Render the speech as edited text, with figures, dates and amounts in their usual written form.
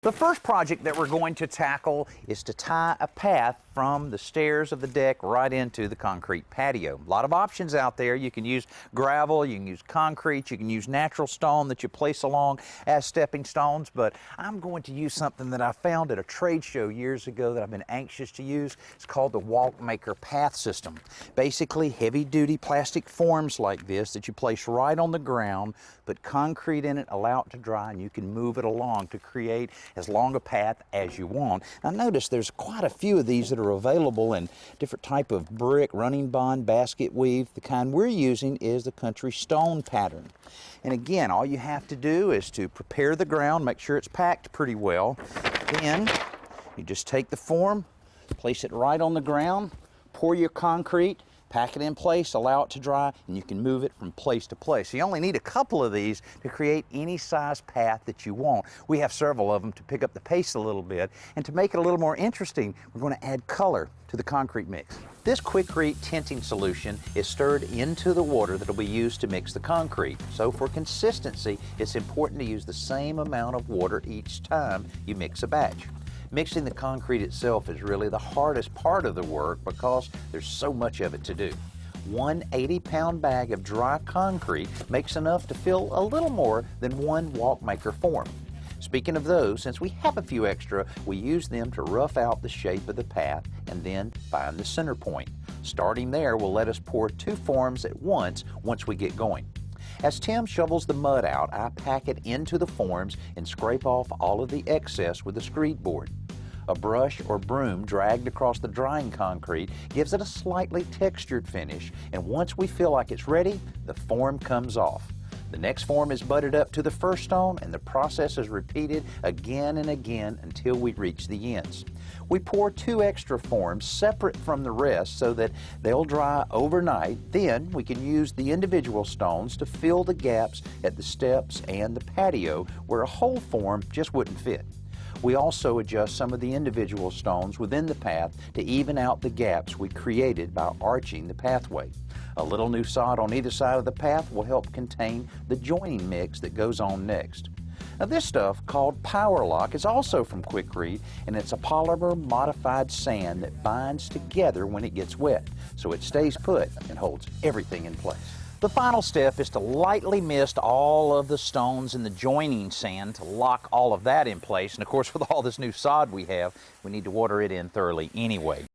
The first project that we're going to tackle is to tie a path from the stairs of the deck right into the concrete patio. A lot of options out there. You can use gravel, you can use concrete, you can use natural stone that you place along as stepping stones, but I'm going to use something that I found at a trade show years ago that I've been anxious to use. It's called the Walkmaker Path System. Basically, heavy-duty plastic forms like this that you place right on the ground, put concrete in it, allow it to dry, and you can move it along to create as long a path as you want. Now notice there's quite a few of these that are available in different type of brick, running bond, basket weave. The kind we're using is the country stone pattern. And again, all you have to do is to prepare the ground, make sure it's packed pretty well. Then you just take the form, place it right on the ground, pour your concrete, pack it in place, allow it to dry, and you can move it from place to place. You only need a couple of these to create any size path that you want. We have several of them to pick up the pace a little bit, and to make it a little more interesting, we're going to add color to the concrete mix. This Quikrete tinting solution is stirred into the water that will be used to mix the concrete. So for consistency, it's important to use the same amount of water each time you mix a batch. Mixing the concrete itself is really the hardest part of the work because there's so much of it to do. One 80-pound bag of dry concrete makes enough to fill a little more than one Walkmaker form. Speaking of those, since we have a few extra, we use them to rough out the shape of the path and then find the center point. Starting there will let us pour 2 forms at once we get going. As Tim shovels the mud out, I pack it into the forms and scrape off all of the excess with a screed board. A brush or broom dragged across the drying concrete gives it a slightly textured finish, and once we feel like it's ready, the form comes off. The next form is butted up to the first stone, and the process is repeated again and again until we reach the ends. We pour 2 extra forms separate from the rest so that they'll dry overnight. Then we can use the individual stones to fill the gaps at the steps and the patio where a whole form just wouldn't fit. We also adjust some of the individual stones within the path to even out the gaps we created by arching the pathway. A little new sod on either side of the path will help contain the joining mix that goes on next. Now this stuff, called PowerLock, is also from Quikrete, and it's a polymer modified sand that binds together when it gets wet, so it stays put and holds everything in place. The final step is to lightly mist all of the stones in the joining sand to lock all of that in place. And of course, with all this new sod we have, we need to water it in thoroughly anyway.